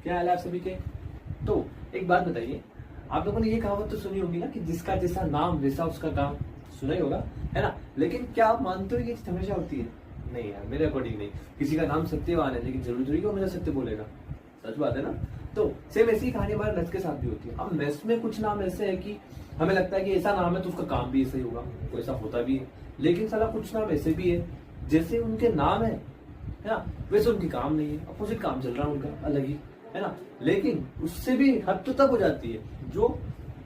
क्या हाल है आप सभी के। तो एक बात बताइए, आप लोगों ने ये कहावत तो सुनी होगी ना कि जिसका जैसा नाम वैसा उसका काम, सुना ही होगा, है ना। लेकिन क्या आप मानते हो कि ये चीज हमेशा होती है? नहीं यार, मेरे अकॉर्डिंग नहीं। किसी का नाम सत्यवान है लेकिन जरूरी थोड़ी कि वो हमेशा सत्य बोलेगा। सच बात है ना। तो सेम ऐसी ही कहानी हमारे मेस के साथ भी होती है। अब मेस में कुछ नाम ऐसे है कि हमें लगता है कि ऐसा नाम है तो उसका काम भी ऐसा ही होगा, वो ऐसा होता भी है। लेकिन साला कुछ नाम ऐसे भी है जैसे उनके नाम है ना, वैसे उनके काम नहीं है, अपोजिट काम चल रहा है उनका अलग ही, है ना। लेकिन उससे भी हद तो तब हो जाती है जो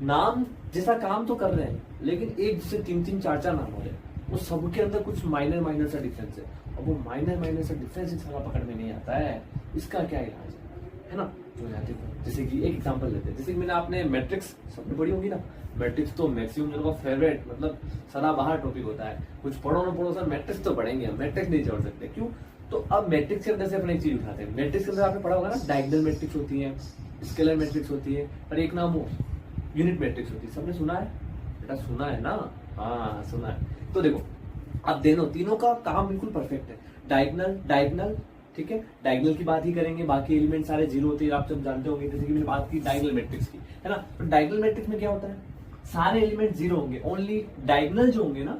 नाम जैसा काम तो कर रहे हैं लेकिन एक जैसे तीन तीन चार चार नाम हो रहे हैं, वो सबके अंदर कुछ माइनर माइनर सा डिफरेंस है। और वो माइनर माइनर सा डिफरेंस ही साला पकड़ में नहीं आता है। इसका क्या इलाज है ना। जो है देखो, जैसे कि एक एग्जांपल लेते हैं, जैसे कि मैंने आपने मैट्रिक्स सबने पढ़ी होगी ना। मैट्रिक्स तो मैक्सिमम जनों का फेवरेट, मतलब सदाबहार टॉपिक होता है। कुछ पढ़ो ना पढ़ो सर, मैट्रिक्स तो पढ़ेंगे हम, मैट्रिक्स नहीं छोड़ सकते। क्यों? तो अब मैट्रिक्स के अंदर से अपने एक चीज उठाते हैं। मैट्रिक्स के अंदर आपने पढ़ा होगा ना, डायगोनल मैट्रिक्स होती है, स्केलर मैट्रिक्स होती है, और एक नाम वो यूनिट मैट्रिक्स होती है। सबने सुना है बेटा? सुना है ना। हाँ सुना है। तो देखो, अब तीनों का काम बिल्कुल परफेक्ट है। डायगोनल डायगोनल ठीक है, डायगोनल की बात ही करेंगे, बाकी एलिमेंट सारे जीरो होते हैं, आप सब जानते होंगे। जैसे कि मैंने बात की डायगोनल मैट्रिक्स की, है ना। तो डायगोनल मैट्रिक्स में क्या होता है, सारे एलिमेंट जीरो होंगे, ओनली डायगोनल जो होंगे ना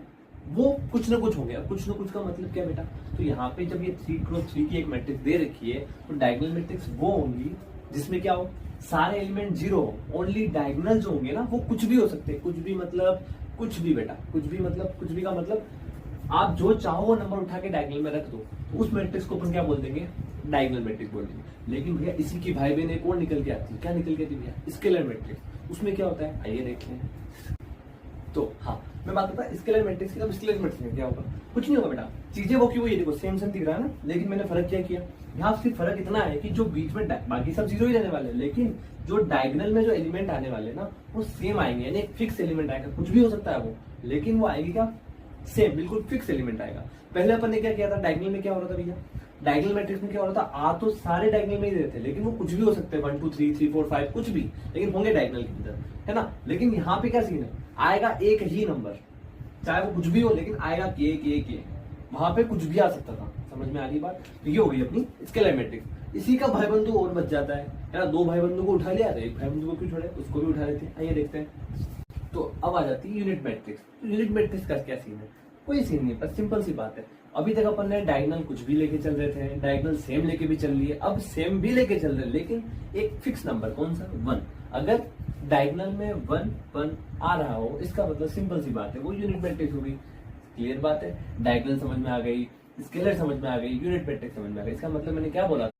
वो कुछ ना कुछ होंगे। अब कुछ ना कुछ का मतलब क्या बेटा? तो यहाँ पे जब ये 3x3 की एक मैट्रिक्स दे रखी है तो डायगोनल मैट्रिक्स वो होंगी जिसमें क्या हो, सारे एलिमेंट जीरो हो, ओनली डायगोनल जो होंगे ना वो कुछ भी हो सकते हैं। कुछ भी मतलब कुछ भी बेटा, कुछ भी मतलब कुछ भी का मतलब आप जो चाहो वो नंबर उठा के डायगोनल में रख दो, तो उस मैट्रिक्स को अपन क्या बोल देंगे? डायगोनल मैट्रिक्स बोल देंगे। लेकिन भैया इसी की भाई बहन एक और निकल के आती है। क्या निकल के आती है भैया? Scalar matrix. उसमें क्या होता है आइए देखते हैं। तो हाँ, मैं बात करता स्केलर मैट्रिक्स की। तो स्केलर मैट्रिक्स में क्या होगा? कुछ नहीं होगा बेटा, चीजें वो क्यों, ये देखो सेम सेम दिख रहा है ना, लेकिन मैंने फर्क क्या किया यहाँ? सिर्फ फर्क इतना है कि जो बीच में बाकी सब जीरो ही रहने वाले हैं, लेकिन जो डायगोनल में जो एलिमेंट आने वाले हैं ना वो सेम आएंगे, यानी एक फिक्स एलिमेंट आएगा। कुछ भी हो सकता है वो, लेकिन वो आएगी क्या? सेम, बिल्कुल फिक्स एलिमेंट आएगा। पहले अपन ने क्या किया था, डायगोनल में क्या हो रहा था भैया? डायगोनल मैट्रिक्स में क्या हो रहा था, आ तो सारे डायगोनल में ही रहते, लेकिन वो कुछ भी हो सकते हैं, 1 2 3 3 4 5 कुछ भी, लेकिन होंगे डायगोनल के अंदर, है ना। लेकिन यहाँ पे क्या सीन है, आएगा एक ही नंबर, चाहे वो कुछ भी हो, लेकिन आएगा के। वहां पे कुछ भी आ सकता था। समझ में आ रही बात? तो ये हो गई अपनी स्केलर मैट्रिक्स। इसी का भाईबंधु और बच जाता है ना। दो भाईबंधु को उठा लिया, एक भाईबंधु को क्यों छोड़े, उसको भी उठा लेते हैं। आइए देखते हैं। तो अब आ जाती है यूनिट मैट्रिक्स। तो यूनिट मैट्रिक्स का क्या सीन है? कोई सीन नहीं, बस सिंपल सी बात है। अभी तक अपन ने डायगोनल कुछ भी लेके चल रहे थे, डायगोनल सेम लेके भी चल रही है, अब सेम भी लेके चल रहे हैं, लेकिन एक फिक्स नंबर, कौन सा? 1। अगर डायगोनल में 1 1 आ रहा हो, इसका मतलब सिंपल सी बात है वो यूनिट मैट्रिक्स हो गई। क्लियर बात है। डायगोनल समझ में आ गई, स्केलर समझ में आ गई, यूनिट मैट्रिक्स समझ में आ गई। इसका मतलब मैंने क्या बोला?